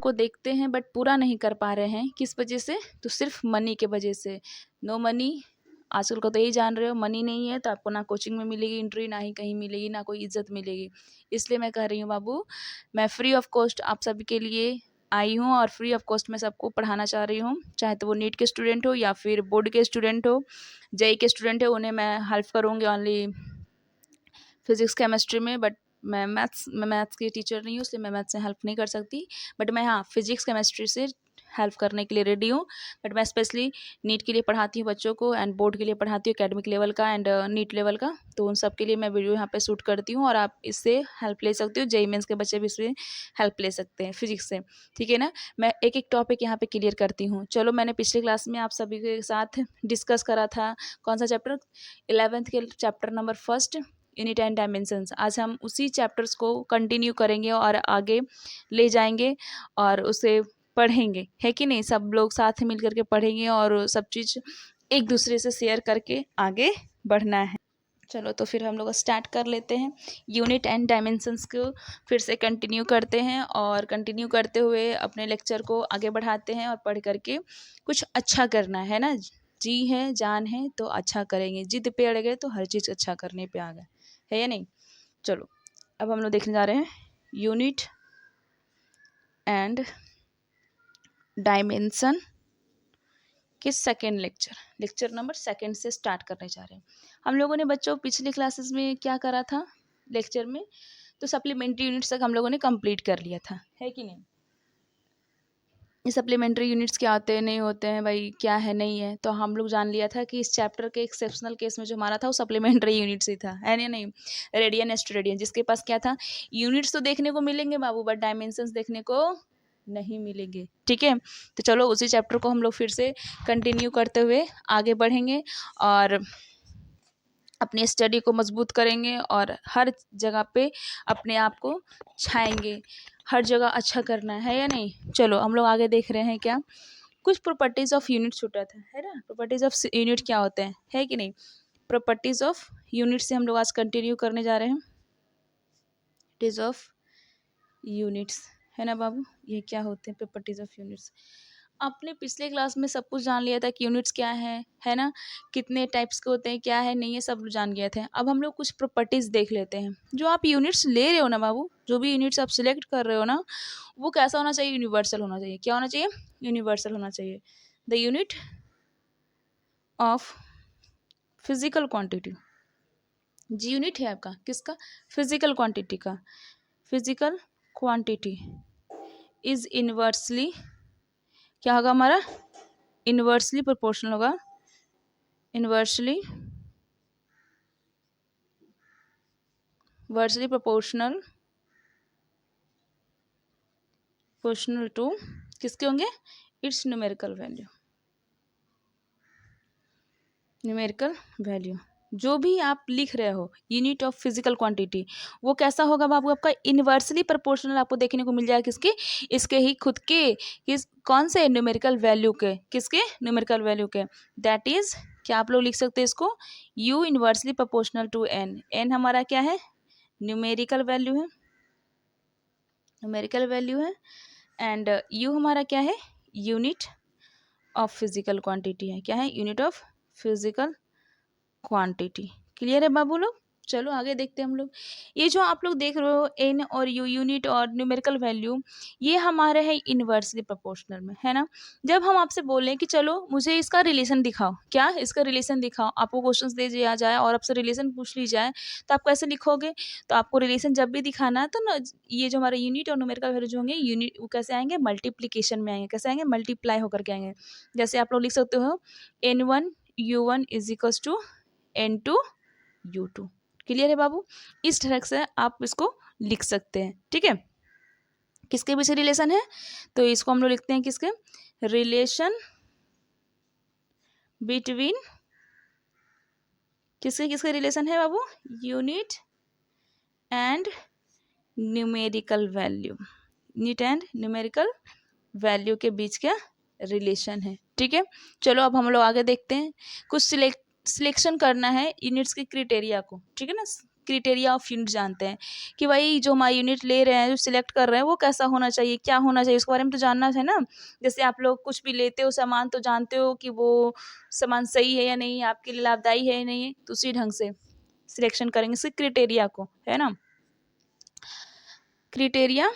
को देखते हैं बट पूरा नहीं कर पा रहे हैं, किस वजह से? तो सिर्फ मनी के वजह से। नो मनी, आजकल का तो यही जान रहे हो, मनी नहीं है तो आपको ना कोचिंग में मिलेगी एंट्री, ना ही कहीं मिलेगी, ना कोई इज्जत मिलेगी। इसलिए मैं कह रही हूँ बाबू, मैं फ्री ऑफ कॉस्ट आप सभी के लिए आई हूँ और फ्री ऑफ कॉस्ट में सबको पढ़ाना चाह रही हूँ, चाहे तो वो नीट के स्टूडेंट हो या फिर बोर्ड के स्टूडेंट हो, जेई के स्टूडेंट हो, उन्हें मैं हेल्प करूँगी ओनली फिजिक्स केमिस्ट्री में। बट मैं मैथ्स की टीचर नहीं हूँ, इसलिए मैं मैथ्स से हेल्प नहीं कर सकती। बट मैं हाँ फिजिक्स केमिस्ट्री से हेल्प करने के लिए रेडी हूँ। बट मैं स्पेशली नीट के लिए पढ़ाती हूँ बच्चों को, एंड बोर्ड के लिए पढ़ाती हूँ एकेडमिक लेवल का एंड नीट लेवल का। तो उन सब के लिए मैं वीडियो यहाँ पे शूट करती हूँ और आप इससे हेल्प ले सकते हो। जेईई मेंस के बच्चे भी इससे हेल्प ले सकते हैं फिजिक्स से, ठीक है ना। मैं एक एक टॉपिक यहाँ पे क्लियर करती हूँ। चलो, मैंने पिछले क्लास में आप सभी के साथ डिस्कस करा था कौन सा चैप्टर, 11th के chapter number 1 unit and dimensions. आज हम उसी चैप्टर्स को कंटिन्यू करेंगे और आगे ले जाएंगे और उसे पढ़ेंगे, है कि नहीं। सब लोग साथ मिल करके पढ़ेंगे और सब चीज़ एक दूसरे से शेयर करके आगे बढ़ना है। चलो तो फिर हम लोग स्टार्ट कर लेते हैं। यूनिट एंड डायमेंशंस को फिर से कंटिन्यू करते हैं और कंटिन्यू करते हुए अपने लेक्चर को आगे बढ़ाते हैं और पढ़ करके कुछ अच्छा करना है ना। जी है जान है तो अच्छा करेंगे, जिद पे अड़ गए तो हर चीज़ अच्छा करने पे आ गए, है या नहीं। चलो अब हम लोग देखने जा रहे हैं यूनिट एंड डायमेंशन के सेकेंड लेक्चर नंबर 2 से स्टार्ट करने जा रहे हैं। हम लोगों ने बच्चों पिछली क्लासेस में क्या करा था लेक्चर में, तो सप्लीमेंट्री यूनिट्स तक हम लोगों ने कंप्लीट कर लिया था, है कि नहीं। ये सप्लीमेंट्री यूनिट्स क्या होते हैं, नहीं होते हैं भाई, क्या है नहीं है, तो हम लोग जान लिया था कि इस चैप्टर के एक्सेप्शनल केस में जो हमारा था वो सप्लीमेंट्री यूनिट्स ही था, है ना नहीं। रेडियन एस्टेरोडियन, जिसके पास क्या था, यूनिट्स तो देखने को मिलेंगे बाबू बट डायमेंशंस देखने को नहीं मिलेंगे, ठीक है। तो चलो उसी चैप्टर को हम लोग फिर से कंटिन्यू करते हुए आगे बढ़ेंगे और अपनी स्टडी को मजबूत करेंगे और हर जगह पे अपने आप को छाएंगे, हर जगह अच्छा करना है या नहीं। चलो हम लोग आगे देख रहे हैं क्या, कुछ प्रॉपर्टीज ऑफ यूनिट छूटा था, है ना। प्रॉपर्टीज ऑफ यूनिट क्या होते हैं, है कि नहीं। प्रॉपर्टीज ऑफ यूनिट से हम लोग आज कंटिन्यू करने जा रहे हैं। प्रॉपर्टीज ऑफ यूनिट्स, है ना बाबू, ये क्या होते हैं प्रॉपर्टीज ऑफ यूनिट्स। आपने पिछले क्लास में सब कुछ जान लिया था कि यूनिट्स क्या है ना, कितने टाइप्स के होते हैं, क्या है नहीं है, सब जान गए थे। अब हम लोग कुछ प्रॉपर्टीज देख लेते हैं। जो आप यूनिट्स ले रहे हो ना बाबू, जो भी यूनिट्स आप सिलेक्ट कर रहे हो ना, वो कैसा होना चाहिए, यूनिवर्सल होना चाहिए। क्या होना चाहिए, यूनिवर्सल होना चाहिए। The unit of physical quantity, जी यूनिट है आपका किसका, फिजिकल क्वांटिटी का। फिजिकल क्वांटिटी इज इनवर्सली क्या होगा हमारा, इनवर्सली प्रोपोर्शनल होगा, इनवर्सली प्रोपोर्शनल टू किसके होंगे, इट्स न्यूमेरिकल वैल्यू। जो भी आप लिख रहे हो यूनिट ऑफ फिजिकल क्वांटिटी, वो कैसा होगा बाबू आपका, इनवर्सली प्रोपोर्शनल आपको देखने को मिल जाएगा किसके, इसके ही खुद के, किस कौन से न्यूमेरिकल वैल्यू के, किसके न्यूमेरिकल वैल्यू के। दैट इज क्या आप लोग लिख सकते हैं इसको, u inversely proportional to n। n हमारा क्या है, न्यूमेरिकल वैल्यू है एंड u हमारा क्या है, यूनिट ऑफ फिजिकल क्वांटिटी है। क्या है, unit of physical quantity. Clear है बाबू लोग। चलो आगे देखते हैं हम लोग। ये जो आप लोग देख रहे हो एन और यू, यूनिट और न्यूमेरिकल वैल्यू, ये हमारे है इनवर्सली प्रोपोर्शनल में, है ना। जब हम आपसे बोलें कि चलो मुझे इसका रिलेशन दिखाओ, क्या इसका रिलेशन दिखाओ, आपको क्वेश्चंस दे दिया जाए और आपसे रिलेशन पूछ ली जाए, तो आप कैसे लिखोगे। तो आपको रिलेशन जब भी दिखाना है तो ना, ये जो हमारे यूनिट और न्यूमेरिकल वैल्यू जो होंगे, यूनिट वो कैसे आएंगे, मल्टीप्लीकेशन में आएंगे। कैसे आएंगे, मल्टीप्लाई होकर के आएंगे। जैसे आप लोग लिख सकते हो n1 u1 is equals to n2 u2। Clear है बाबू, इस तरह से आप इसको लिख सकते हैं, ठीक है। किसके पीछे रिलेशन है, तो इसको हम लोग लिखते हैं किसके, रिलेशन बिटवीन, किसके रिलेशन है बाबू, unit and numerical value. Unit and numerical value के बीच क्या रिलेशन है, ठीक है। चलो अब हम लोग आगे देखते हैं। कुछ सिलेक्शन करना है यूनिट्स के क्राइटेरिया को, ठीक है ना। क्राइटेरिया ऑफ यूनिट जानते हैं कि भाई जो हमारा यूनिट ले रहे हैं, जो सिलेक्ट कर रहे हैं, वो कैसा होना चाहिए, क्या होना चाहिए, उसके बारे में तो जानना है ना। जैसे आप लोग कुछ भी लेते हो सामान तो जानते हो कि वो सामान सही है या नहीं, आपके लिए लाभदायी है या नहीं है, तो उसी ढंग से सिलेक्शन करेंगे इसके क्राइटेरिया को, है ना। क्राइटेरिया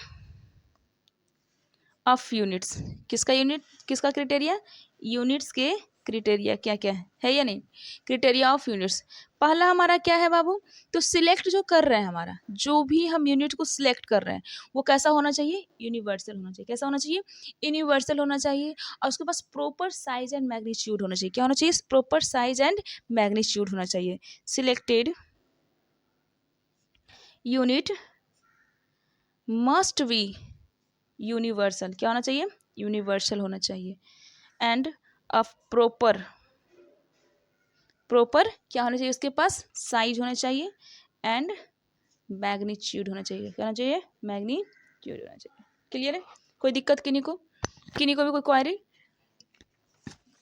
ऑफ यूनिट्स, किसका क्राइटेरिया, यूनिट्स के क्राइटेरिया क्या क्या है या नहीं। क्राइटेरिया ऑफ यूनिट्स, पहला हमारा क्या है बाबू, तो सिलेक्ट जो कर रहे हैं, हमारा जो भी हम यूनिट को सिलेक्ट कर रहे हैं वो कैसा होना चाहिए, यूनिवर्सल होना चाहिए। कैसा होना चाहिए, यूनिवर्सल होना चाहिए। और उसके पास प्रॉपर साइज एंड मैग्नीट्यूड होना चाहिए। क्या होना चाहिए, प्रॉपर साइज एंड मैग्नीट्यूड होना चाहिए। Selected unit must be universal, क्या होना चाहिए, यूनिवर्सल होना चाहिए। एंड ऑफ प्रॉपर क्या होना चाहिए, उसके पास साइज होना चाहिए एंड मैग्नीट्यूड होना चाहिए। क्या होना चाहिए, मैग्नीट्यूड होना चाहिए। क्लियर है, कोई दिक्कत किन्हीं को भी कोई क्वेरी,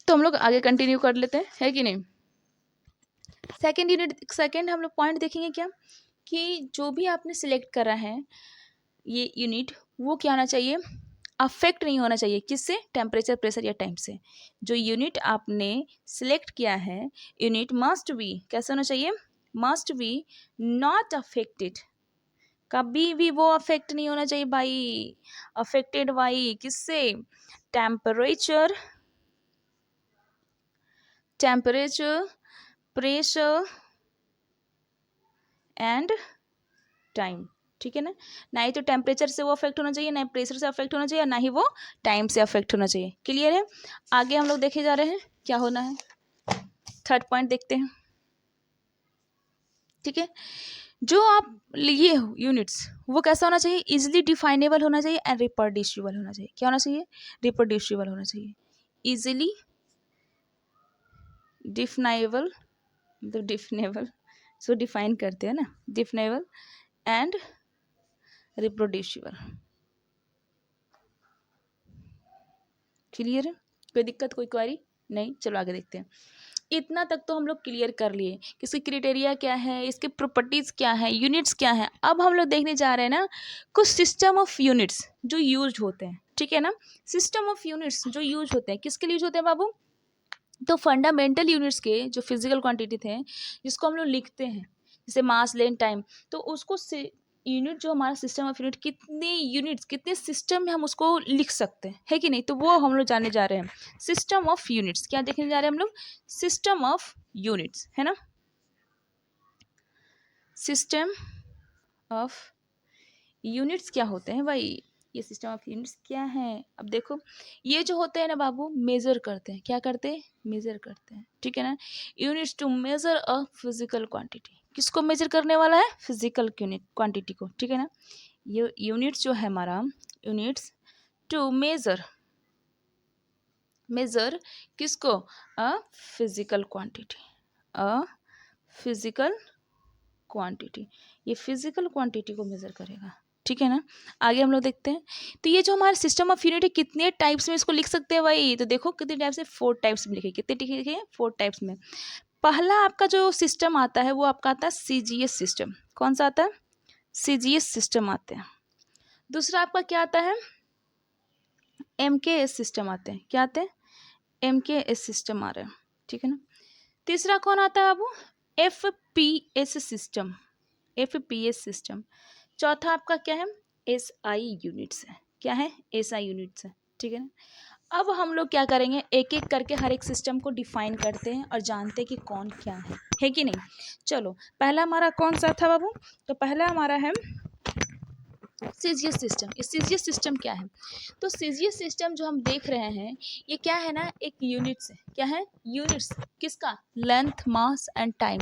तो हम लोग आगे कंटिन्यू कर लेते हैं, है कि नहीं। सेकेंड हम लोग पॉइंट देखेंगे क्या, कि जो भी आपने सिलेक्ट करा है ये यूनिट, वो क्या होना चाहिए, अफेक्ट नहीं होना चाहिए किससे, टेम्परेचर, प्रेशर या टाइम से। जो यूनिट आपने सिलेक्ट किया है, यूनिट मस्ट बी, कैसे होना चाहिए, मस्ट बी नॉट अफेक्टेड, कभी भी वो अफेक्ट नहीं होना चाहिए भाई। अफेक्टेड भाई किससे, टेम्परेचर, प्रेशर एंड टाइम, ठीक है ना ही तो टेम्परेचर से वो अफेक्ट होना चाहिए, ना ही प्रेशर से अफेक्ट होना चाहिए, ना ही वो टाइम से अफेक्ट होना चाहिए। क्लियर है, आगे हम लोग देखे जा रहे हैं क्या होना है। थर्ड पॉइंट देखते हैं, ठीक है। जो आप लिए हो यूनिट्स, वो कैसा होना चाहिए, इजिली डिफाइनेबल होना चाहिए एंड रिप्रोड्यूसिबल होना चाहिए। क्या होना चाहिए, रिप्रोड्यूसिबल होना चाहिए। इजिली डिफाइनेबल, मतलब डिफाइनेबल, सो डिफाइन करते हैं ना, डिफाइनेबल एंड रिप्रोड्यूसिबल। क्लियर है, कोई दिक्कत, कोई क्वेरी नहीं, चलो आगे देखते हैं। इतना तक तो हम लोग क्लियर कर लिए कि इसके क्राइटेरिया क्या है, इसके प्रॉपर्टीज क्या है, यूनिट्स क्या है। अब हम लोग देखने जा रहे हैं ना कुछ सिस्टम ऑफ यूनिट्स जो यूज होते हैं, ठीक है ना। सिस्टम ऑफ यूनिट्स जो यूज होते हैं, किसके लिए यूज होते हैं बाबू, तो फंडामेंटल यूनिट्स के जो फिजिकल क्वांटिटी थे, जिसको हम लोग लिखते हैं, जैसे मास, लेंथ, टाइम, तो उसको यूनिट जो हमारा सिस्टम ऑफ यूनिट, कितने यूनिट्स, कितने सिस्टम में हम उसको लिख सकते हैं, है कि नहीं, तो वो हम लोग जानने जा रहे हैं। सिस्टम ऑफ यूनिट्स, क्या देखने जा रहे हैं हम लोग, सिस्टम ऑफ यूनिट्स, है ना। सिस्टम ऑफ यूनिट्स क्या होते हैं भाई, ये सिस्टम ऑफ यूनिट्स क्या है। अब देखो, ये जो होते हैं ना बाबू, मेजर करते हैं, क्या करते हैं, मेजर करते हैं, ठीक है ना। Units to measure a physical quantity, किसको मेजर करने वाला है, फिजिकल क्वांटिटी को, ठीक है ना। ये यूनिट्स जो है हमारा, यूनिट्स टू मेजर किसको, अ फिजिकल क्वांटिटी, अ फिजिकल क्वांटिटी, ये फिजिकल क्वांटिटी को मेजर करेगा, ठीक है ना। आगे हम लोग देखते हैं, तो ये जो हमारा सिस्टम ऑफ यूनिट है, कितने टाइप्स में इसको लिख सकते हैं भाई, तो देखो कितने टाइप्स से, 4 टाइप्स में लिखे, कितने लिखे, 4 टाइप्स में। पहला आपका जो सिस्टम आता है वो आपका आता है सीजीएस सिस्टम। कौन सा आता है, सीजीएस सिस्टम आते हैं। दूसरा आपका क्या आता है, एमकेएस सिस्टम आते हैं। क्या आते हैं, एमकेएस सिस्टम आ रहे हैं, ठीक है ना। तीसरा कौन आता है बाबू, एफपीएस सिस्टम, एफपीएस सिस्टम। चौथा आपका क्या है, एसआई यूनिट्स है। क्या है, एसआई यूनिट्स है, ठीक है ना। अब हम लोग क्या करेंगे, एक एक करके हर एक सिस्टम को डिफाइन करते हैं और जानते हैं कि कौन क्या है कि नहीं। चलो, पहला हमारा कौन सा था बाबू, तो पहला हमारा है सीजीएस सिस्टम। इस सीजीएस सिस्टम क्या है, तो सीजीएस सिस्टम जो हम देख रहे हैं, ये क्या है ना, एक यूनिट्स है। क्या है, यूनिट्स, किसका, लेंथ, मास एंड टाइम,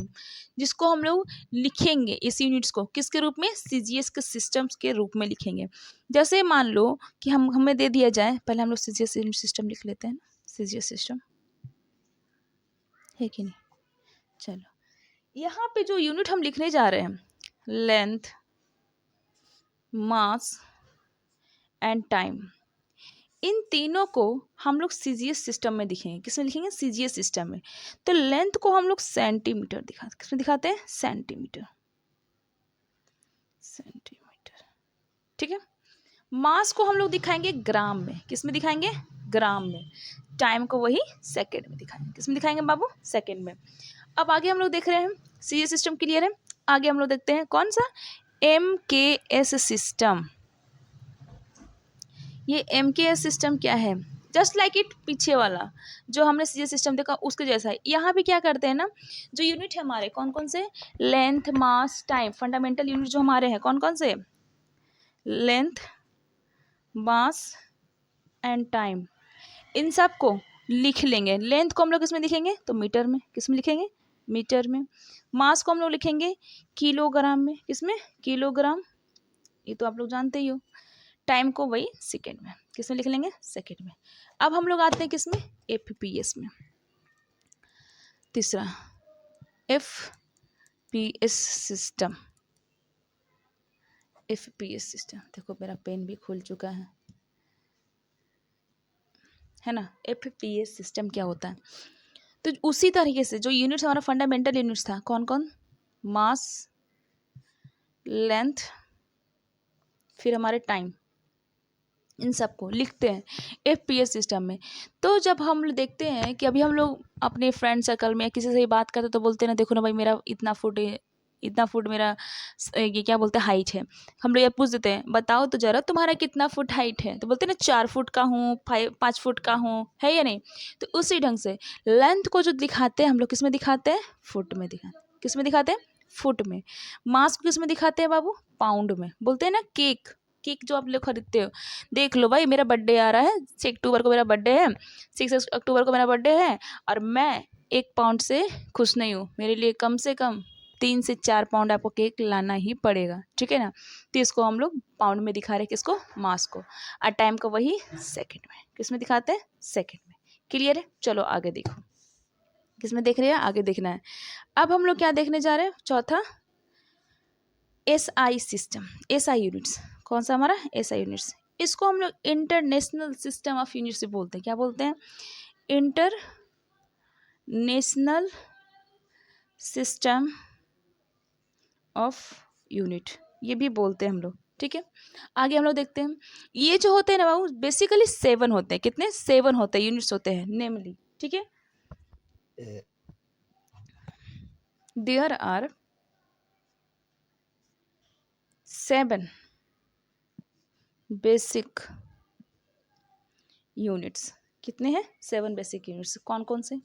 जिसको हम लोग लिखेंगे, इस यूनिट्स को किसके रूप में, सीजीएस के सिस्टम्स के रूप में लिखेंगे। जैसे मान लो कि हमें दे दिया जाए, पहले हम लोग सीजीएस सिस्टम लिख लेते हैं ना, सीजीएस सिस्टम है कि नहीं। चलो, यहाँ पे जो यूनिट हम लिखने जा रहे हैं, लेंथ, मास एंड टाइम, इन तीनों को हम लोग सीजीएस सिस्टम में लिखेंगे। किसमें लिखेंगे, सीजीएस सिस्टम में। तो लेंथ को हम लोग सेंटीमीटर किसमें दिखाते हैं, सेंटीमीटर। सेंटीमीटर, ठीक है। मास को हम लोग दिखाएंगे ग्राम में, किस में दिखाएंगे, ग्राम में। टाइम को वही सेकंड में दिखाएंगे, किस में दिखाएंगे बाबू, सेकंड में। अब आगे हम लोग देख रहे हैं, सी सिस्टम क्लियर है। आगे हम लोग देखते हैं कौन सा, MKS सिस्टम। ये MKS सिस्टम क्या है, जस्ट लाइक इट पीछे वाला जो हमने सी सिस्टम देखा उसके जैसा है। यहाँ भी क्या करते हैं ना, जो यूनिट है हमारे कौन कौन से, लेंथ, मास, टाइम, फंडामेंटल यूनिट जो हमारे हैं कौन कौन से, लेंथ, मास एंड टाइम, इन सब को लिख लेंगे। लेंथ को हम लोग किसमें लिखेंगे, तो मीटर में, किसमें लिखेंगे, मीटर में। मास को हम लोग लिखेंगे किलोग्राम में, किसमें, किलोग्राम, ये तो आप लोग जानते ही हो। टाइम को वही सेकेंड में, किसमें लिख लेंगे, सेकेंड में। अब हम लोग आते हैं किसमें, FPS में। तीसरा FPS सिस्टम, FPS सिस्टम, देखो मेरा पेन भी खुल चुका है ना। FPS सिस्टम क्या होता है, तो उसी तरीके से जो यूनिट्स हमारा फंडामेंटल यूनिट्स था कौन कौन, मास, लेंथ, फिर हमारे टाइम, इन सबको लिखते हैं FPS सिस्टम में। तो जब हम देखते हैं कि अभी हम लोग अपने फ्रेंड सर्कल में किसी से ही बात करते तो बोलते हैं ना, देखो ना भाई मेरा इतना फुट मेरा ये क्या बोलते हैं हाइट है। हम लोग ये पूछ देते हैं बताओ तो जरा तुम्हारा कितना फुट हाइट है, तो बोलते हैं ना 4 फुट का हूँ, 5 फुट का हूँ, है या नहीं। तो उसी ढंग से लेंथ को जो दिखाते हैं हम लोग किस में दिखाते हैं, फुट में दिखाते हैं, किस में दिखाते हैं, फुट में। मास को किस में दिखाते हैं बाबू, पाउंड में। बोलते हैं ना केक, केक जो आप लोग खरीदते हो, देख लो भाई मेरा बर्थडे आ रहा है, 6 अक्टूबर को मेरा बर्थडे है, 6 अक्टूबर को मेरा बर्थडे है, और मैं 1 पाउंड से खुश नहीं हूँ, मेरे लिए कम से कम 3 से 4 पाउंड आपको केक लाना ही पड़ेगा, ठीक है ना। तो इसको हम लोग पाउंड में दिखा रहे हैं, किसको, मास को। और टाइम को वही सेकंड में, किस में दिखाते हैं, सेकंड में। क्लियर है, चलो आगे देखो, किस में देख रहे हैं, आगे देखना है। अब हम लोग क्या देखने जा रहे हैं, चौथा SI सिस्टम, SI यूनिट्स, कौन सा हमारा, SI यूनिट्स। इसको हम लोग इंटरनेशनल सिस्टम ऑफ यूनिट से बोलते हैं, क्या बोलते हैं, इंटरनेशनल सिस्टम ऑफ यूनिट, ये भी बोलते हैं हम लोग, ठीक है। आगे हम लोग देखते हैं, ये जो होते हैं ना बाबू बेसिकली 7 होते हैं, कितने, 7 होते हैं, यूनिट्स होते हैं नेमली, ठीक है। देयर आर 7 बेसिक यूनिट्स, कितने हैं, 7 बेसिक यूनिट्स, कौन कौन से।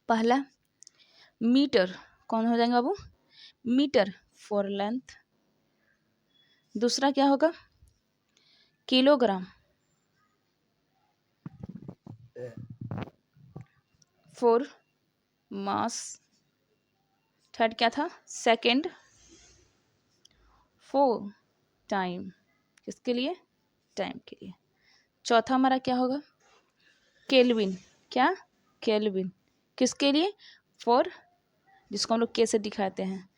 पहला मीटर, कौन हो जाएंगे बाबू, मीटर फॉर लेंथ। दूसरा क्या होगा, किलोग्राम फॉर मास। थर्ड क्या था, सेकंड फॉर टाइम, किसके लिए, टाइम के लिए। चौथा हमारा क्या होगा, केल्विन, क्या, केल्विन, किसके लिए, फॉर, जिसको हम लोग के से दिखाते हैं,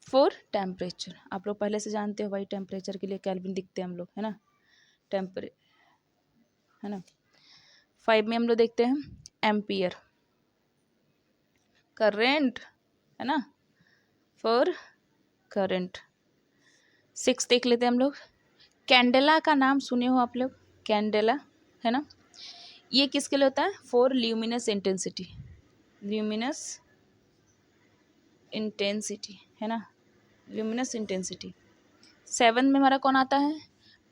फॉर टेम्परेचर। आप लोग पहले से जानते हो भाई टेम्परेचर के लिए केल्विन दिखते हैं हम लोग, है ना, है ना। 5 में हम लोग देखते हैं एम्पियर, करेंट, है ना, फॉर करंट। 6 देख लेते हैं हम लोग, कैंडेला का नाम सुने हो आप लोग, कैंडेला, है ना। ये किसके लिए होता है, for luminous intensity, luminous intensity, है ना, ल्यूमिनस इंटेंसिटी। 7 में हमारा कौन आता है,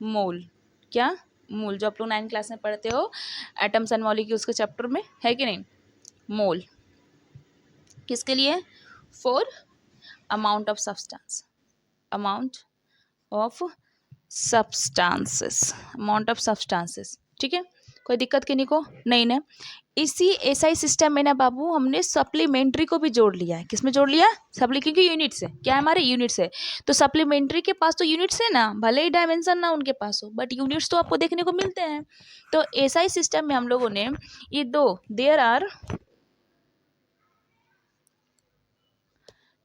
मोल, क्या, मोल, जो आप लोग 9 क्लास में पढ़ते हो एटम्स एंड मॉलिक्यूल्स के चैप्टर में, है कि नहीं। मोल किसके लिए, for amount of substance, amount of substances, amount of substances, ठीक है। कोई दिक्कत किन्हीं को नहीं ना। इसी एसआई सिस्टम में ना बाबू हमने सप्लीमेंट्री को भी जोड़ लिया है, किसमें जोड़ लिया, सप्ली, क्योंकि यूनिट्स है, क्या हमारे यूनिट्स है, तो सप्लीमेंट्री के पास तो यूनिट्स है ना, भले ही डायमेंशन ना उनके पास हो बट यूनिट्स तो आपको देखने को मिलते हैं। तो एसआई सिस्टम में हम लोगों ने ये दो, there are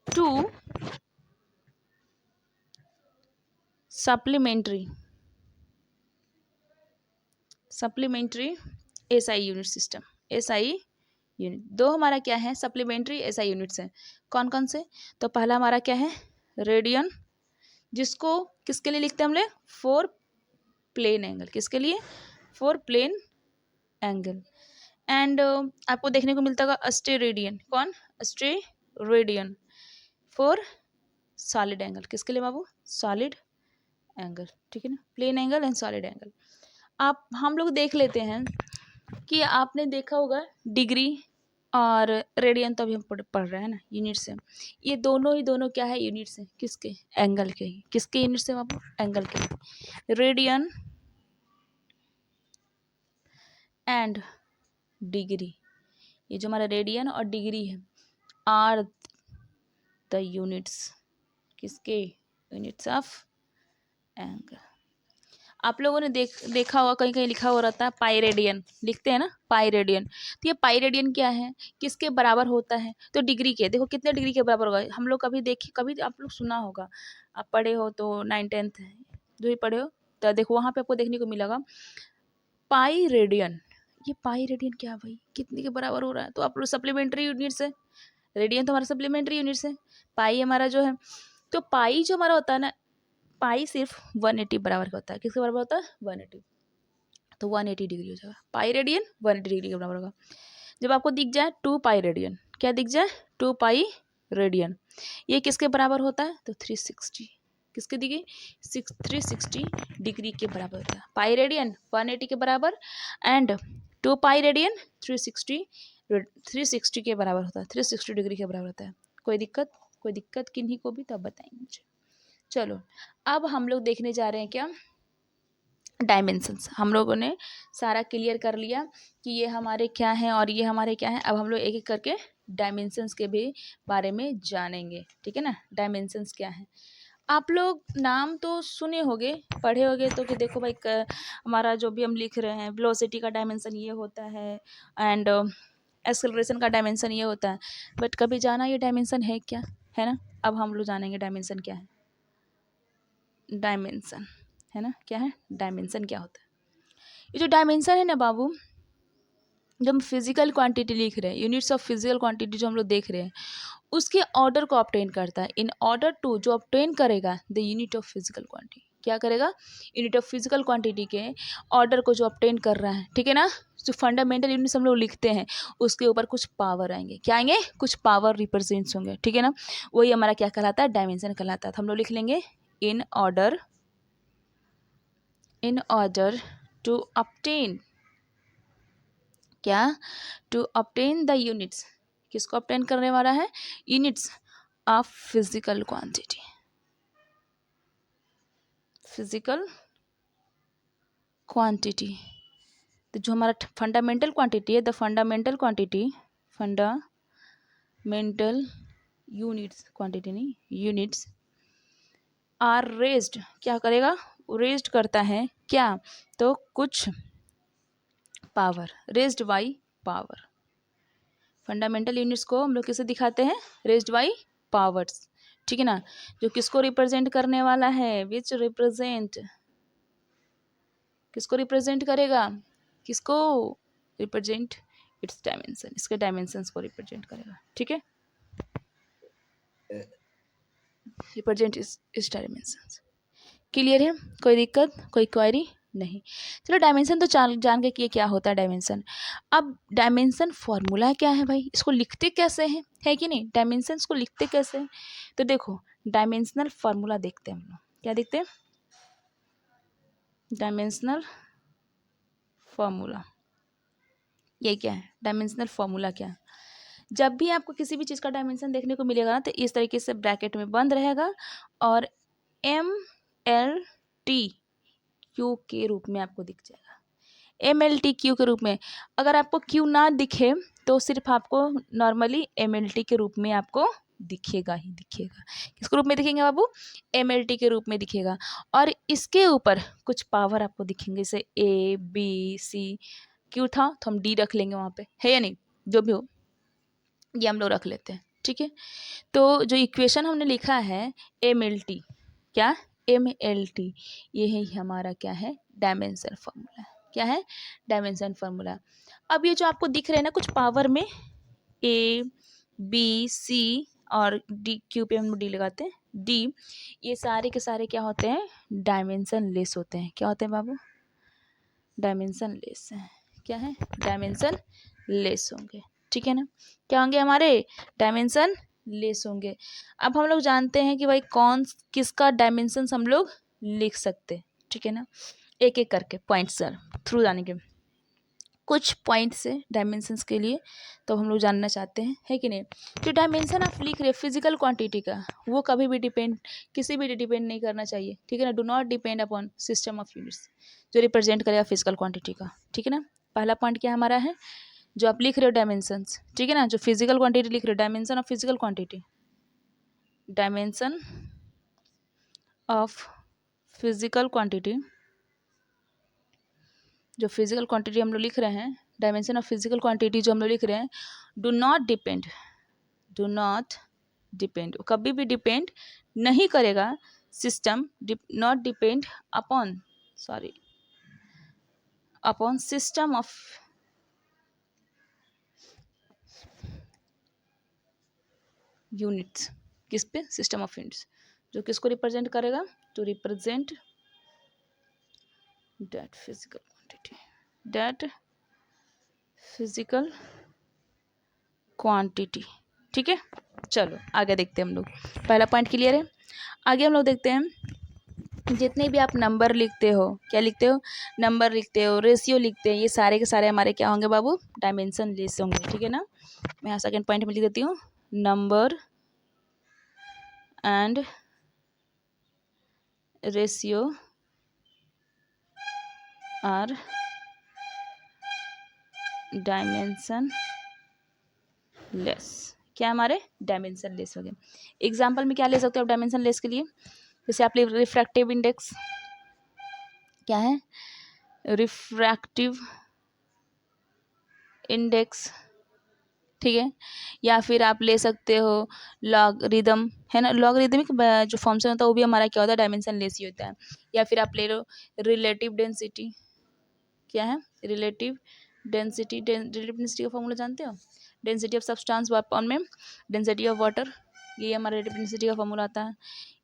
2 supplementary SI unit system, SI unit, दो हमारा क्या है, सप्लीमेंट्री एसआई यूनिट्स हैं, कौन कौन से। तो पहला हमारा क्या है, रेडियन जिसको किसके लिए लिखते हैं हम लोग, फॉर प्लेन एंगल, किसके लिए, फॉर प्लेन एंगल। एंड आपको देखने को मिलता होगा अस्टेरेडियन, कौन, अस्टेरेडियन फॉर सॉलिड एंगल, किसके लिए बाबू, सॉलिड एंगल, ठीक है ना, plane angle and solid angle. आप हम लोग देख लेते हैं कि आपने देखा होगा डिग्री और रेडियन, तो अभी हम पढ़ रहे हैं ना यूनिट से, ये दोनों ही दोनों क्या है, यूनिट से, किसके, एंगल के, किसके यूनिट से बाबू, एंगल के। रेडियन एंड डिग्री, ये जो हमारा रेडियन और डिग्री है, आर द यूनिट्स, किसके, यूनिट्स ऑफ एंगल। आप लोगों ने देखा होगा कहीं कहीं लिखा हुआ रहता है पाई रेडियन, लिखते हैं ना पाई रेडियन, तो ये पाई रेडियन क्या है, किसके बराबर होता है, तो डिग्री के, देखो कितने डिग्री के बराबर होगा, हम लोग कभी देखे, कभी आप लोग सुना होगा, आप पढ़े हो तो 9th 10th जो भी पढ़े हो, तो देखो वहाँ पे आपको देखने को मिलेगा पाई रेडियन। ये पाई रेडियन क्या भाई, कितने के बराबर हो रहा है, तो आप लोग सप्लीमेंट्री यूनिट से, रेडियन तो हमारा सप्लीमेंट्री यूनिट से, पाई हमारा जो है, तो पाई जो हमारा होता है ना, पाई सिर्फ 180 बराबर का होता है, किसके बराबर होता है, 180, तो 180 डिग्री हो जाएगा, पाई रेडियन 180 डिग्री के बराबर होगा। जब आपको दिख जाए 2 पाई रेडियन, क्या दिख जाए, 2 पाई रेडियन, ये किसके बराबर होता है, तो 360, किसके डिग्री, 360 डिग्री के बराबर होता है, पाई रेडियन 180 के बराबर एंड 2 पाई रेडियन 360 के बराबर होता है, 360 डिग्री के बराबर होता है। कोई दिक्कत किन्हीं को भी, तो आप बताएंगे मुझे। चलो अब हम लोग देखने जा रहे हैं क्या, डायमेंशंस। हम लोगों ने सारा क्लियर कर लिया कि ये हमारे क्या हैं और ये हमारे क्या हैं। अब हम लोग एक एक करके डायमेंशंस के भी बारे में जानेंगे, ठीक है ना। डायमेंशंस क्या है, आप लोग नाम तो सुने होंगे, पढ़े होंगे, तो कि देखो भाई हमारा जो भी हम लिख रहे हैं, वेलोसिटी का डायमेंशन ये होता है एंड एक्सेलरेशन का डायमेंशन ये होता है, बट कभी जाना ये डायमेंशन है क्या, है ना। अब हम लोग जानेंगे डायमेंशन क्या है, डायमेंशन है ना, क्या है डायमेंशन, क्या होता है। ये जो डायमेंशन है ना बाबू, जब हम फिजिकल क्वांटिटी लिख रहे हैं, यूनिट्स ऑफ फिजिकल क्वांटिटी जो हम लोग देख रहे हैं, उसके ऑर्डर को ऑब्टेन करता है। इन ऑर्डर टू, जो ऑब्टेन करेगा the unit of physical quantity, क्या करेगा, यूनिट ऑफ फिजिकल क्वांटिटी के ऑर्डर को जो ऑब्टेन कर रहा है, ठीक है ना। जो फंडामेंटल यूनिट्स हम लोग लिखते हैं, उसके ऊपर कुछ पावर आएंगे, क्या आएंगे, कुछ पावर रिप्रेजेंट्स होंगे, ठीक है ना। वही हमारा क्या कहलाता है, डायमेंशन कहलाता है। तो हम लोग लिख लेंगे इन ऑर्डर टू ऑब्टेन, क्या, टू ऑब्टेन द यूनिट्स, किसको ऑब्टेन करने वाला है, units of physical quantity, physical quantity. तो जो हमारा फंडामेंटल क्वांटिटी है, the fundamental quantity, fundamental units, quantity नहीं, यूनिट्स आर रेज्ड, क्या करेगा, रेज्ड करता है क्या, तो कुछ power, raised by power. Fundamental units को हम लोग किसे दिखाते हैं, रेज्ड बाई पावर्स, ठीक है ना। जो किसको रिप्रेजेंट करने वाला है, विच रिप्रेजेंट, किसको रिप्रेजेंट करेगा, किसको रिप्रेजेंट, इट्स डायमेंशन, इसके डायमेंशंस को रिप्रेजेंट करेगा, ठीक है, रिप्रेजेंट इस डायमेंशंस। क्लियर है, कोई दिक्कत, कोई क्वेरी नहीं। चलो डायमेंशन तो जान के कि क्या होता है डायमेंशन। अब डायमेंशन फॉर्मूला क्या है भाई, इसको लिखते कैसे हैं, है कि नहीं, डायमेंशन को लिखते कैसे हैं। तो देखो डायमेंशनल फॉर्मूला देखते हैं हम लोग, क्या देखते हैं, डायमेंशनल फॉर्मूला। ये क्या है, डायमेंशनल फॉर्मूला क्या है। जब भी आपको किसी भी चीज़ का डायमेंशन देखने को मिलेगा ना, तो इस तरीके से ब्रैकेट में बंद रहेगा और MLT/Q के रूप में आपको दिख जाएगा, MLT/Q के रूप में। अगर आपको Q ना दिखे तो सिर्फ आपको नॉर्मली MLT के रूप में आपको दिखेगा ही दिखेगा। किसके रूप में दिखेंगे बाबू, MLT के रूप में दिखेगा। और इसके ऊपर कुछ पावर आपको दिखेंगे, जैसे ABC, Q था तो हम D रख लेंगे वहाँ पे, है या नहीं, जो भी हो ये हम लोग रख लेते हैं, ठीक है। तो जो इक्वेशन हमने लिखा है MLT, क्या, MLT, ये है हमारा क्या है, डायमेंशन फार्मूला, क्या है, डायमेंशन फार्मूला। अब ये जो आपको दिख रहे हैं ना कुछ पावर में, A B C और डी, क्यू पे हम लोग डी लगाते हैं, डी, ये सारे के सारे क्या होते हैं, डायमेंशन लेस होते हैं। क्या होते हैं बाबू, डायमेंशन लेस है। क्या है, डायमेंशन लेस होंगे, ठीक है ना। क्या होंगे हमारे, डायमेंशन लेस होंगे। अब हम लोग जानते हैं कि भाई कौन किसका डायमेंशन हम लोग लिख सकते, ठीक है ना। एक एक करके पॉइंट्स सर थ्रू जाने के, कुछ पॉइंट्स है डायमेंशंस के लिए, तो हम लोग जानना चाहते हैं, है कि नहीं। जो डायमेंशन आप लिख रहे फिजिकल क्वांटिटी का, वो कभी भी डिपेंड, किसी भी डिपेंड नहीं करना चाहिए, ठीक है ना। Do not depend upon system of units जो रिप्रेजेंट करेगा फिजिकल क्वांटिटी का, ठीक है ना। पहला पॉइंट क्या हमारा है, जो आप लिख रहे हो डायमेंशंस, ठीक है ना, जो फिजिकल क्वांटिटी लिख रहे हो, dimension of physical quantity, dimension of physical quantity, जो फिजिकल क्वांटिटी हम लोग लिख रहे हैं, डायमेंशन ऑफ फिजिकल क्वांटिटी जो हम लोग लिख रहे हैं, do not depend, do not depend, कभी भी डिपेंड नहीं करेगा, system not depend upon, sorry, upon system of units, किस पे, सिस्टम ऑफ यूनिट्स, जो किसको रिप्रेजेंट करेगा, to represent that physical quantity, that physical quantity, ठीक है। चलो आगे देखते हैं हम लोग, पहला पॉइंट क्लियर है। आगे हम लोग देखते हैं, जितने भी आप नंबर लिखते हो, क्या लिखते हो, नंबर लिखते हो, रेशियो लिखते हैं, ये सारे के सारे हमारे क्या होंगे बाबू, डायमेंशन लेस होंगे, ठीक है ना। मैं यहाँ सेकेंड पॉइंट में लिख देती हूँ, number and ratio are dimensionless, क्या हमारे डायमेंशन लेस हो गए। एग्जाम्पल में क्या ले सकते हो आप डायमेंशन लेस के लिए, जैसे आप रिफ्रैक्टिव इंडेक्स, क्या है, रिफ्रैक्टिव इंडेक्स, ठीक है। या फिर आप ले सकते हो लॉगरिदम, है ना, लॉगरिदमिक जो फंक्शन होता है वो भी हमारा क्या होता है, डायमेंशन लेस ही होता है। या फिर आप ले लो रिलेटिव डेंसिटी, क्या है, रिलेटिव डेंसिटी, रिलेटिव डेंसिटी का फॉर्मूला जानते हो, डेंसिटी ऑफ सब्सटेंस अपॉन में डेंसिटी ऑफ वाटर, ये हमारा रिलेटिव डेंसिटी का फॉर्मूला आता है।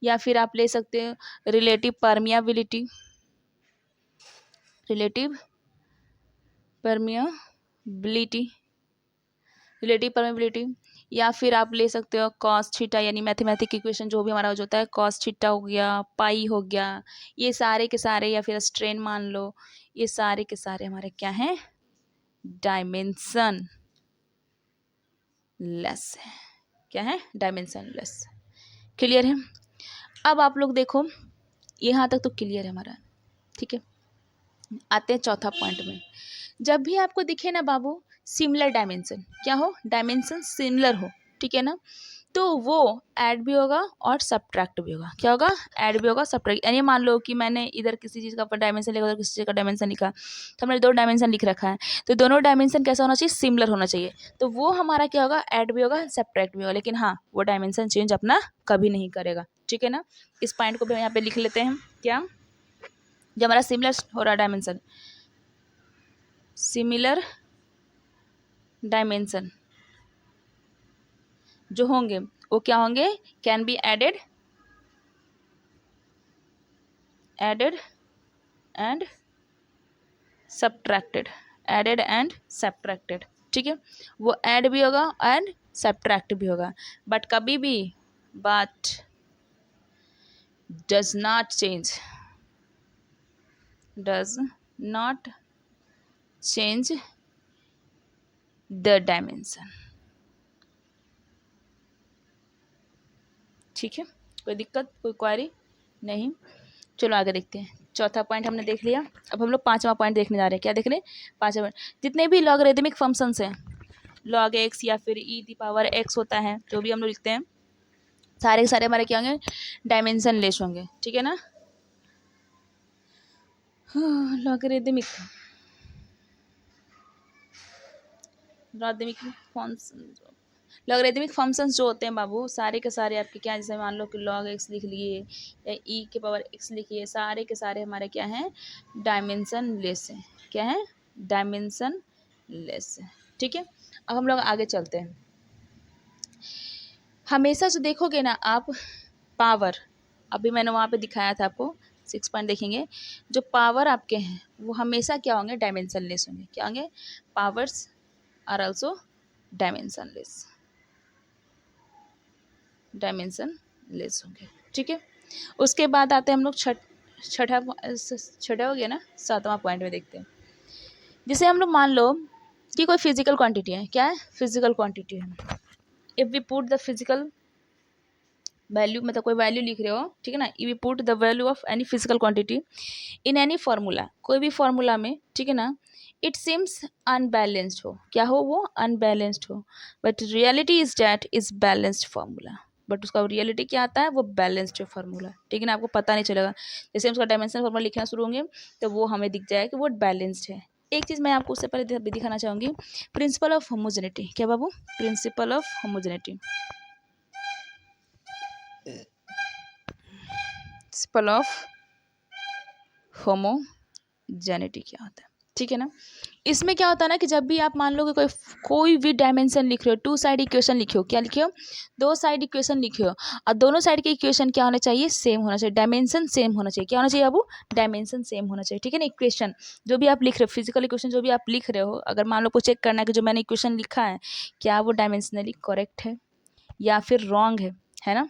या फिर आप ले सकते हो relative permeability, relative permeability, relative permeability. या फिर आप ले सकते हो कॉस थीटा, यानी मैथमेटिक इक्वेशन जो भी हमारा जो होता है, कॉस थीटा हो गया, पाई हो गया, ये सारे के सारे, या फिर स्ट्रेन मान लो, ये सारे के सारे हमारे क्या हैं, डायमेंशन लेस है, क्या है, डायमेंशन लेस। क्लियर है। अब आप लोग देखो, यहाँ तक तो क्लियर है हमारा, ठीक है। आते हैं चौथा पॉइंट में, जब भी आपको दिखे ना बाबू सिमिलर डायमेंशन, क्या हो, डायमेंशन सिमिलर हो, ठीक है ना, तो वो ऐड भी होगा और सब्ट्रैक्ट भी होगा। क्या होगा, ऐड भी होगा, सब्ट्रैक्ट, यानी मान लो कि मैंने इधर किसी चीज़ का डायमेंशन लिखा, उधर किसी चीज़ का डायमेंशन लिखा, तो हमने दो डायमेंशन लिख रखा है, तो दोनों डायमेंशन कैसा होना चाहिए, सिमिलर होना चाहिए, तो वो हमारा क्या होगा, ऐड भी होगा, सब्ट्रैक्ट भी होगा। लेकिन हाँ, वो डायमेंशन चेंज अपना कभी नहीं करेगा, ठीक है ना। इस पॉइंट को भी यहाँ पे लिख लेते हैं, क्या, जो हमारा सिमिलर हो रहा है डायमेंशन, सिमिलर डायमेंशन जो होंगे वो क्या होंगे, can be added and subtracted, added and subtracted, ठीक है। वो ऐड भी होगा एंड सब्ट्रैक्ट भी होगा, बट कभी भी, but does not change the dimension, ठीक है। कोई दिक्कत, कोई क्वारी नहीं। चलो आगे देखते हैं, चौथा पॉइंट हमने देख लिया, अब हम लोग पांचवा पॉइंट देखने जा रहे हैं। क्या देख रहे हैं, पांचवा पॉइंट, जितने भी लॉगरिदमिक फंक्शंस हैं, लॉग एक्स या फिर ई दी पावर एक्स होता है, जो भी हम लोग लिखते हैं, सारे के सारे हमारे क्या होंगे, डायमेंशन लेस होंगे, ठीक है ना। लॉगरिदमिक लॉगरिदमिक फंक्शंस जो होते हैं बाबू, सारे के सारे आपके क्या, जैसे मान लो कि लॉग एक्स लिख लिए या ई के पावर एक्स लिखिए, सारे के सारे हमारे क्या हैं, डायमेंशन लेस है, क्या है, डायमेंशन लेस है, ठीक है। अब हम लोग आगे चलते हैं, हमेशा जो देखोगे ना आप पावर, अभी मैंने वहाँ पे दिखाया था आपको 6 पॉइंट देखेंगे, जो पावर आपके हैं वो हमेशा क्या होंगे, डायमेंशनलेस होंगे। क्या होंगे, powers are also dimensionless, dimensionless होंगे। ठीक है, उसके बाद आते हैं हम लोग छठा हो गया ना, 7वां पॉइंट में देखते हैं। जिसे हम लोग मान लो कि कोई फिजिकल क्वांटिटी है, क्या है, फिजिकल क्वांटिटी है। If we put the physical value, मतलब कोई वैल्यू लिख रहे हो, ठीक है ना, if we put the value of any physical quantity in any formula, कोई भी फार्मूला में, ठीक है ना, इट सीम्स अनबैलेंस्ड हो, क्या हो, वो अनबैलेंस्ड हो, but reality is that is balanced formula, but उसका रियलिटी क्या आता है, वो बैलेंस्ड फार्मूला। ठीक है ना, आपको पता नहीं चलेगा, जैसे हम उसका डायमेंशन फार्मूला लिखना शुरू होंगे तो वो हमें दिख जाएगा कि वो बैलेंस्ड है। एक चीज़ मैं आपको उससे पहले दिखाना चाहूँगी, प्रिंसिपल ऑफ होमोजेनिटी। क्या बाबू, principle of homogeneity, principle of homogeneity क्या होता है, ठीक है ना। इसमें क्या होता है ना कि जब भी आप मान लो कि कोई भी डायमेंशन लिख रहे हो, टू साइड इक्वेशन लिखे हो, क्या लिखे हो, दो साइड इक्वेशन लिखे हो, और दोनों साइड के इक्वेशन क्या होना चाहिए, सेम होना चाहिए, डायमेंशन सेम होना चाहिए। क्या होना चाहिए बाबू, डायमेंशन सेम होना चाहिए। ठीक है ना, इक्वेशन जो भी आप लिख रहे हो, फिजिकल इक्वेशन जो भी आप लिख रहे हो, अगर मान लो को चेक करना है कि जो मैंने इक्वेशन लिखा है क्या वो डायमेंशनली करेक्ट है या फिर रॉन्ग है ना,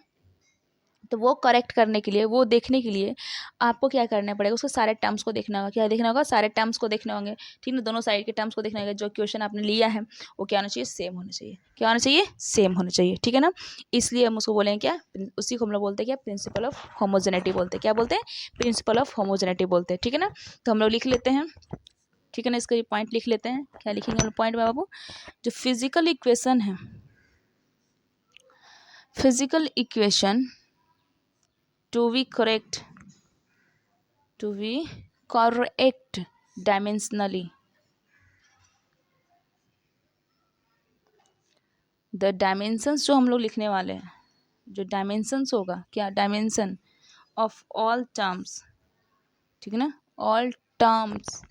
तो वो करेक्ट करने के लिए, वो देखने के लिए आपको क्या करना पड़ेगा, उसके सारे टर्म्स को देखना होगा। क्या देखना होगा, सारे टर्म्स को देखने होंगे, ठीक ना, दोनों साइड के टर्म्स को देखना होगा। जो क्वेश्चन आपने लिया है वो क्या होना चाहिए, सेम होना चाहिए। क्या होना चाहिए, सेम होना चाहिए। ठीक है ना, इसलिए हम उसको बोलेंगे क्या, उसी को हम लोग बोलते हैं क्या, प्रिंसिपल ऑफ होमोजेनिटी बोलते हैं। क्या बोलते हैं, प्रिंसिपल ऑफ होमोजेनिटी बोलते हैं। ठीक है ना, तो हम लोग लिख लेते हैं, ठीक है ना, इसका पॉइंट लिख लेते हैं। क्या लिखेंगे हम लोग पॉइंट में बाबू, जो फिजिकल इक्वेशन है, physical equation to be correct dimensionally, the dimensions जो हम लोग लिखने वाले हैं, जो डायमेंशंस होगा, क्या, डायमेंशन ऑफ ऑल टर्म्स, ठीक है ना, all terms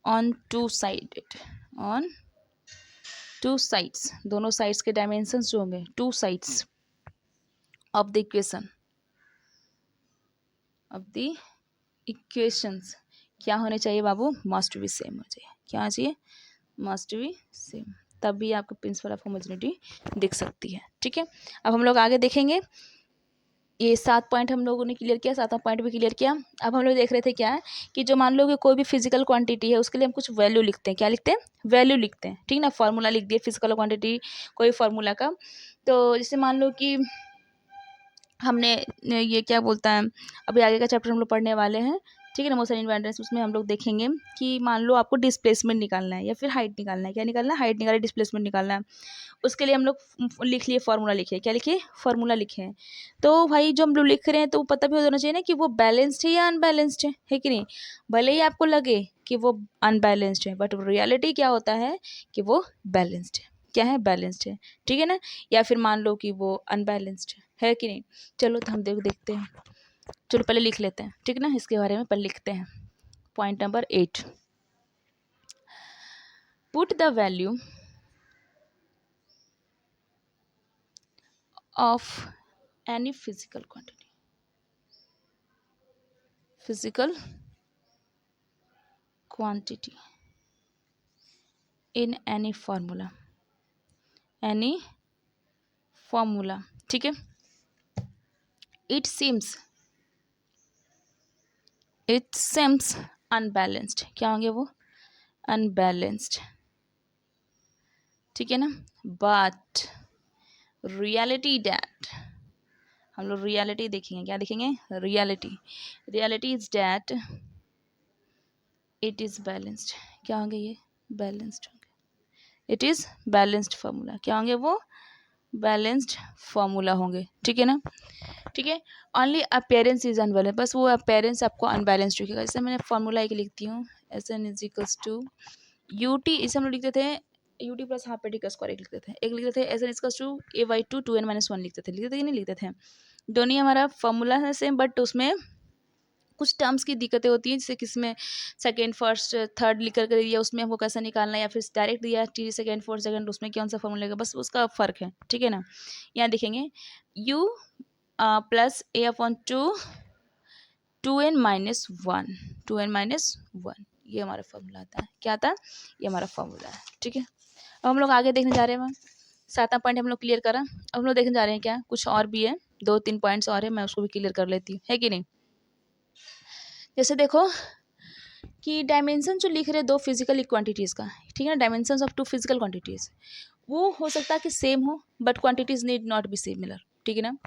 on two sided, on two sides, दोनों साइड्स के डायमेंशंस जो होंगे, two sides of the equation, of the equations क्या होने चाहिए बाबू, मस्ट बी सेम होना चाहिए। क्या होना चाहिए, मस्ट बी सेम, तभी आपको प्रिंसिपल ऑफ होमोजेनिटी दिख सकती है। ठीक है, अब हम लोग आगे देखेंगे। ये 7 पॉइंट हम लोगों ने क्लियर किया, 7वां पॉइंट भी क्लियर किया। अब हम लोग देख रहे थे क्या है कि जो मान लो कि कोई भी फिजिकल क्वांटिटी है उसके लिए हम कुछ वैल्यू लिखते हैं। क्या लिखते हैं, वैल्यू लिखते हैं। ठीक ना, फॉर्मूला लिख दिए फिजिकल क्वांटिटी कोई फार्मूला का। तो जैसे मान लो कि हमने ये क्या बोलता है, अभी आगे का चैप्टर हम लोग पढ़ने वाले हैं, ठीक है ना, मोशन इन्वायरमेंट्स, उसमें हम लोग देखेंगे कि मान लो आपको डिस्प्लेसमेंट निकालना है या फिर हाइट निकालना है। क्या निकालना है, हाइट निकालना है, डिस्प्लेसमेंट निकालना है। उसके लिए हम लोग लिख लिए, फार्मूला लिखे। क्या लिखे, फार्मूला लिखे हैं। तो भाई जो हम लोग लिख रहे हैं तो वो पता भी होना चाहिए ना कि वो बैलेंस्ड है या अनबैलेंस्ड है कि नहीं। भले ही आपको लगे कि वो अनबैलेंस्ड है, बट रियलिटी क्या होता है कि वो बैलेंस्ड है। क्या है, बैलेंस्ड है। ठीक है ना, या फिर मान लो कि वो अनबैलेंस्ड है कि नहीं। चलो तो हम देखते हैं, चलो पहले लिख लेते हैं, ठीक है ना, इसके बारे में पहले लिखते हैं। Point number 8, put the value of any physical quantity, physical quantity in any formula, any formula, ठीक है। it seems unbalanced, क्या होंगे वो, unbalanced, ठीक है ना, but reality that, हम लोग रियलिटी देखेंगे। क्या देखेंगे, reality is that it is balanced. क्या होंगे ये, बैलेंस्ड होंगे। इट इज बैलेंस्ड फार्मूला, क्या होंगे वो, बैलेंस्ड फार्मूला होंगे। ठीक है ना, ठीक है। ओनली अपेयरेंस इज अनबैलेंस, बस वो अपेयरेंस आपको अनबैलेंस्ड दिखेगा। जैसे मैंने फार्मूला एक लिखती हूँ, S n is equals to u t, इसे हम लोग लिखते थे यू टी प्लस हाफ पेटी का स्क्वायर, एक लिखते थे, एक लिखते थे S n equals to a by two n minus one लिखते थे कि नहीं लिखते थे। दोनों ही हमारा फार्मूला है सेम, बट उसमें कुछ टर्म्स की दिक्कतें होती हैं, जैसे किसमें सेकंड फर्स्ट थर्ड लिख कर के दिया, उसमें हमको कैसा निकालना है, या फिर डायरेक्ट दिया टी सेकंड फोर्थ सेकंड, उसमें कौन सा फॉर्मूला लेगा, बस उसका फ़र्क है, ठीक है ना। यहाँ देखेंगे u plus a upon 2n-1, 2n-1, ये हमारा फॉर्मूला आता है। क्या आता है? ये हमारा फॉर्मूला है, ठीक है। अब हम लोग आगे देखने जा रहे हैं मैम, 7वां पॉइंट हम लोग क्लियर करा। अब हम लोग देखने जा रहे हैं क्या कुछ और भी है, 2-3 पॉइंट्स और है, मैं उसको भी क्लियर कर लेती हूँ, है कि नहीं। जैसे देखो कि डायमेंशन जो लिख रहे हैं 2 फिजिकल क्वांटिटीज़ का, ठीक है ना, डायमेंशंस ऑफ 2 फिजिकल क्वांटिटीज़, वो हो सकता है कि सेम हो but quantities need not be similar, ठीक है ना।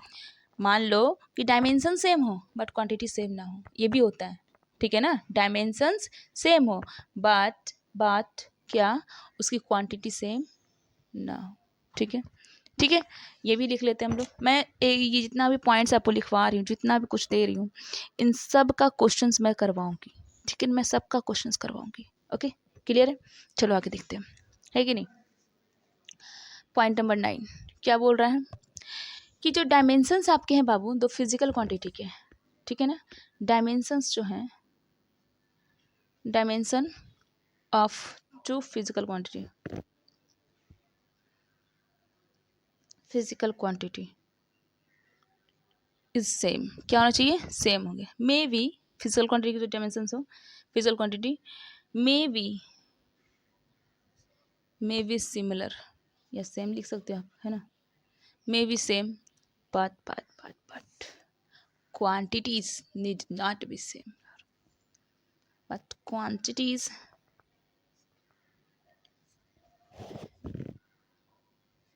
मान लो कि डायमेंशन सेम हो बट क्वांटिटी सेम ना हो, ये भी होता है, ठीक है ना। डायमेंशंस सेम हो बट क्या उसकी क्वांटिटी सेम ना हो, ठीक है, ठीक है। ये भी लिख लेते हैं हम लोग। मैं ये जितना भी पॉइंट्स आपको लिखवा रही हूँ, जितना भी कुछ दे रही हूँ, इन सब का क्वेश्चंस मैं करवाऊंगी, ठीक है, मैं सबका क्वेश्चंस करवाऊंगी। ओके, क्लियर है। चलो आगे देखते हैं, है कि नहीं। पॉइंट नंबर 9 क्या बोल रहा है कि जो डायमेंशंस आपके हैं बाबू 2 फिजिकल क्वांटिटी के, ठीक है ना। डायमेंशंस जो हैं, dimension of 2 physical quantity, physical quantity is same, क्या होना चाहिए, सेम होंगे। मे बी फिजिकल क्वांटिटी की जो डायमेंशंस हो, physical quantity may be similar, या सेम लिख सकते हो आप, है ना। May be same but quantities need not be same, but quantities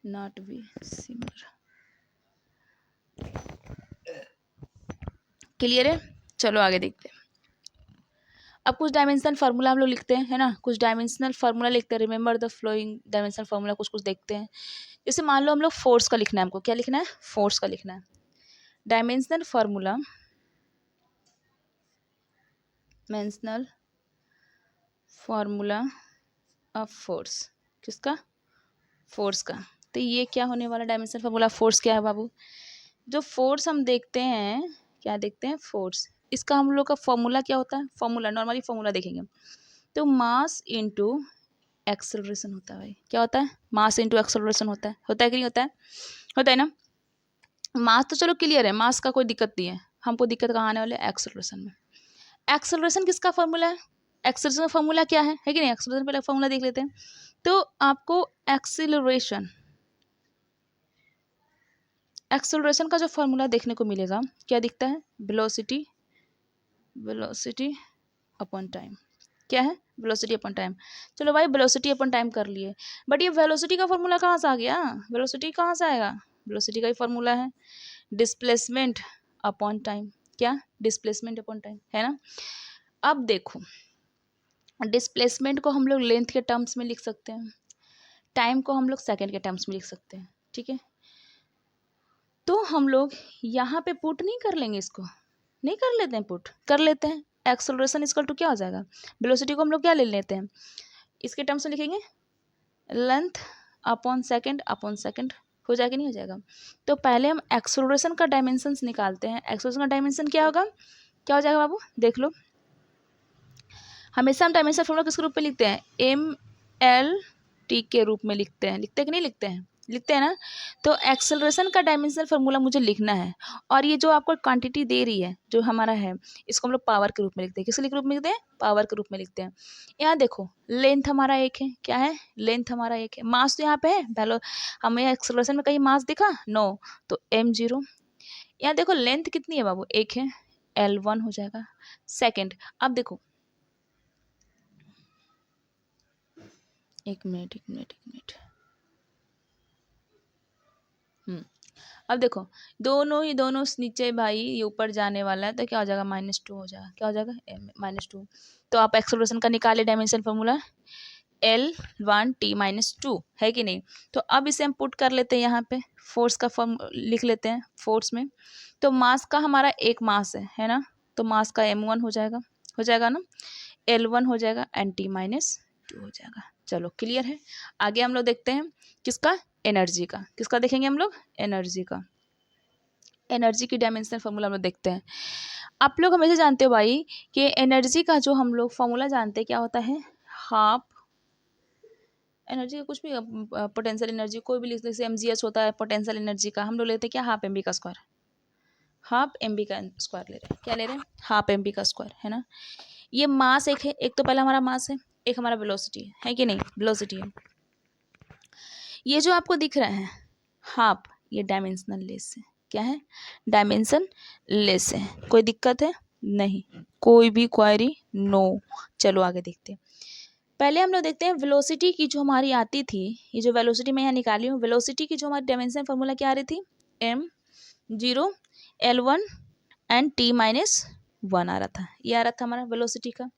not be similar। Clear है। चलो आगे देखते हैं। अब कुछ डायमेंशनल फार्मूला हम लोग लिखते हैं, है ना, कुछ डायमेंशनल फार्मूला लिखते हैं। Remember the flowing dimensional formula, कुछ कुछ देखते हैं। जैसे मान लो हम लोग फोर्स का लिखना है, हमको क्या लिखना है, फोर्स का लिखना है। Dimensional formula, dimensional formula of force, किसका, फोर्स का। तो ये क्या होने वाला डायमेंशनल फार्मूला फोर्स क्या है बाबू, जो फोर्स हम देखते हैं, क्या देखते हैं, फोर्स, इसका हम लोग का फॉर्मूला क्या होता है, फॉर्मूला नॉर्मली फॉर्मूला देखेंगे तो मास इनटू एक्सेलरेशन होता है भाई। क्या होता है, मास इनटू एक्सेलरेशन होता है कि नहीं होता है, होता है ना। मास तो चलो क्लियर है, मास का कोई दिक्कत नहीं है, हमको दिक्कत कहाँ आने वाले, एक्सेलरेशन में। एक्सेलरेशन किसका फॉर्मूला है, एक्सेलरेशन का फॉर्मूला क्या है कि नहीं, एक्सेलरेशन पहले फॉर्मूला देख लेते हैं। तो आपको एक्सेलरेशन का जो फॉर्मूला देखने को मिलेगा, क्या दिखता है, वेलोसिटी अपॉन टाइम। क्या है, वेलोसिटी अपॉन टाइम। चलो भाई वेलोसिटी अपॉन टाइम कर लिए, बट ये वेलोसिटी का फॉर्मूला कहाँ से आ गया, वेलोसिटी कहाँ से आएगा, वेलोसिटी का ही फॉर्मूला है डिस्प्लेसमेंट अपॉन टाइम। क्या, डिस्प्लेसमेंट अपॉन टाइम, है ना। अब देखो डिस्प्लेसमेंट को हम लोग लेंथ के टर्म्स में लिख सकते हैं, टाइम को हम लोग सेकेंड के टर्म्स में लिख सकते हैं, ठीक है। तो हम लोग यहाँ पे पुट नहीं कर लेंगे, इसको नहीं कर लेते हैं, पुट कर लेते हैं। एक्सेलरेशन इक्वल टू क्या हो जाएगा, वेलोसिटी को हम लोग क्या ले लेते हैं, इसके टर्म्स में लिखेंगे लेंथ अपॉन सेकेंड, हो जाएगा नहीं हो जाएगा। तो पहले हम एक्सेलरेशन का डायमेंशंस निकालते हैं। एक्सेलरेशन का डायमेंशन क्या होगा, क्या हो जाएगा बाबू, देख लो। हमेशा हम डायमेंशन फॉर्मूला किस रूप में लिखते हैं, MLT के रूप में लिखते हैं, लिखते हैं कि नहीं लिखते हैं, लिखते हैं ना। तो एक्सेलरेशन का डायमेंशनल फार्मूला मुझे लिखना है, और ये जो आपको क्वांटिटी दे रही है जो हमारा है, इसको हम लोग पावर के रूप में लिखते हैं। किस रूप में लिखते हैं, पावर के रूप में लिखते हैं। यहाँ देखो लेंथ हमारा एक है, क्या है, लेंथ हमारा एक है, मास तो यहाँ पे है, पहले हमें एक्सेलरेशन में कहीं मास दिखा, नो, तो m0। यहाँ देखो लेंथ कितनी है बाबू, एक है, L1 हो जाएगा सेकेंड। अब देखो एक मिनट। अब देखो दोनों नीचे भाई, ये ऊपर जाने वाला है, तो क्या हो जाएगा, -2 हो जाएगा, क्या हो जाएगा, -2। तो आप एक्सेलरेशन का निकाले डायमेंशन फार्मूला L1T -2, है कि नहीं। तो अब इसे हम पुट कर लेते हैं यहाँ पे, फोर्स का फॉर्म लिख लेते हैं फोर्स में। तो मास का हमारा एक मास है ना, तो मास का m1 हो जाएगा ना, L1 हो जाएगा एंड T -2 हो जाएगा। चलो क्लियर है। आगे हम लोग देखते हैं किसका, एनर्जी का, किसका देखेंगे हम लोग, एनर्जी का। एनर्जी की डायमेंशनल फार्मूला हम लोग देखते हैं। आप लोग हमेशा जानते हो भाई कि एनर्जी का जो हम लोग फार्मूला जानते हैं क्या होता है, हाफ एनर्जी का कुछ भी, पोटेंशियल एनर्जी कोई भी लिख, जैसे mgh होता है पोटेंशियल एनर्जी का, हम लोग लेते हैं क्या, हाफ mv का स्क्वायर, हाफ mv का स्क्वायर ले रहे हैं, क्या ले रहे हैं, हाफ mv का स्क्वायर, है ना। ये मास एक है, एक तो पहला हमारा मास है, एक हमारा वेलोसिटी है कि नहीं, वेलोसिटी है। ये जो आपको दिख रहा है हाफ, ये डायमेंशनल लेस है, क्या है, डायमेंशन लेस है। कोई दिक्कत है नहीं, कोई भी क्वेरी नो। चलो आगे देखते हैं। पहले हम लोग देखते हैं वेलोसिटी की जो हमारी आती थी, ये जो वेलोसिटी मैं यहाँ निकाली हूँ, वेलोसिटी की जो हमारी डायमेंशन फार्मूला क्या आ रही थी, m0 L1 एंड t-1 आ रहा था, ये आ रहा था हमारा वेलोसिटी का।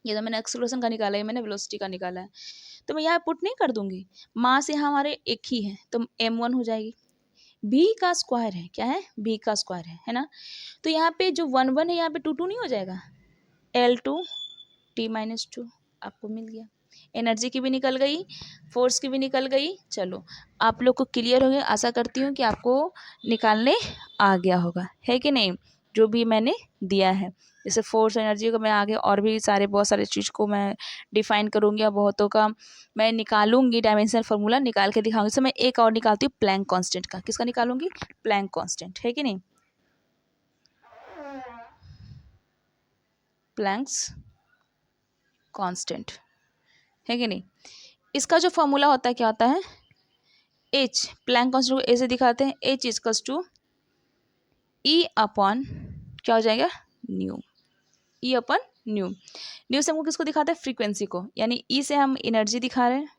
ये तो मैंने एक्सेलरेशन का निकाला है, मैंने वेलोसिटी का निकाला है, तो मैं यहाँ पुट नहीं कर दूंगी, मास यहाँ हमारे एक ही है तो m1 हो जाएगी, b का स्क्वायर है, क्या है, b का स्क्वायर है ना। तो यहाँ पे जो 1 1 है यहाँ पे 2 2 नहीं हो जाएगा, L2 t-2 आपको मिल गया। एनर्जी की भी निकल गई, फोर्स की भी निकल गई। चलो आप लोग को क्लियर हो गया, आशा करती हूँ कि आपको निकालने आ गया होगा, है कि नहीं, जो भी मैंने दिया है। जैसे फोर्स एनर्जी को मैं आगे और भी बहुत सारे चीज़ को मैं डिफाइन करूँगी, और बहुतों का मैं निकालूंगी, डायमेंशनल फार्मूला निकाल के दिखाऊंगी। तो मैं एक और निकालती हूँ प्लैंक कांस्टेंट का, किसका निकालूंगी, प्लैंक कांस्टेंट, है कि नहीं, प्लैंक्स कांस्टेंट, है कि नहीं। इसका जो फॉर्मूला होता है क्या होता है, एच, प्लैंक कांस्टेंट को ए से दिखाते हैं, h equals to E upon क्या हो जाएगा, nu, E upon nu. Nu से हमको किसको दिखाते हैं, फ्रीक्वेंसी को, यानी ई से हम एनर्जी दिखा रहे हैं,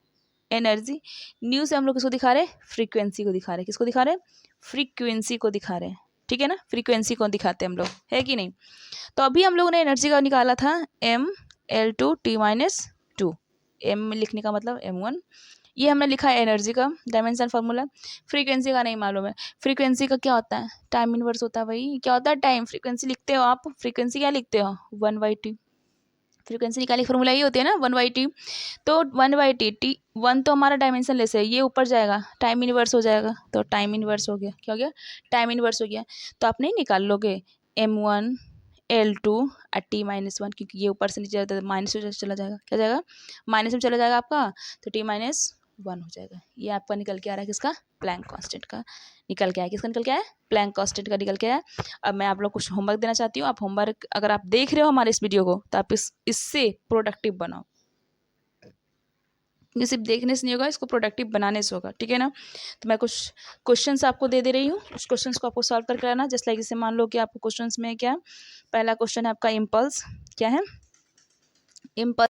एनर्जी, न्यू से हम लोग किसको दिखा रहे हैं, फ्रीक्वेंसी को दिखा रहे हैं, किसको दिखा रहे हैं, फ्रीक्वेंसी को दिखा रहे हैं, ठीक है ना, फ्रीक्वेंसी को दिखाते हैं हम लोग, है कि नहीं। तो अभी हम लोगों ने एनर्जी का निकाला था mL2 t-2, m लिखने का मतलब m1, ये हमने लिखा है एनर्जी का डायमेंशन फार्मूला। फ्रीक्वेंसी का नहीं मालूम है, फ्रीक्वेंसी का क्या होता है, टाइम इनवर्स होता है, वही क्या होता है, टाइम, फ्रीक्वेंसी लिखते हो आप, फ्रीक्वेंसी क्या लिखते हो, 1/t, फ्रीक्वेंसी निकालने की फॉर्मूला ये होती है ना, 1/t। तो 1/t, t1 तो हमारा डायमेंशन लेस है, ये ऊपर जाएगा, टाइम इनवर्स हो जाएगा, तो टाइम इनवर्स हो गया, क्या हो गया, टाइम इनवर्स हो गया। तो आप नहीं निकाल लोगे m1 L2 t-1, क्योंकि ये ऊपर से नीचे जाता है, माइनस में चला जाएगा, क्या जाएगा, माइनस में चला जाएगा आपका, तो t-1 हो जाएगा। ये आपका निकल के आ रहा है किसका, प्लैंक कांस्टेंट का निकल के आया, किसका निकल के आया, प्लैंक कांस्टेंट का निकल के आया। अब मैं आप लोग कुछ होमवर्क देना चाहती हूँ, आप होमवर्क अगर आप देख रहे हो हमारे इस वीडियो को, तो आप इससे प्रोडक्टिव बनाओ, ये सिर्फ देखने से नहीं होगा, इसको प्रोडक्टिव बनाने से होगा, ठीक है ना। तो मैं कुछ क्वेश्चंस आपको दे रही हूँ, उस क्वेश्चंस को आपको सॉल्व करके लाना। जस्ट लाइक जैसे मान लो कि आपको क्वेश्चंस में क्या, पहला क्वेश्चन है आपका इम्पल्स, क्या है, इम्पल्स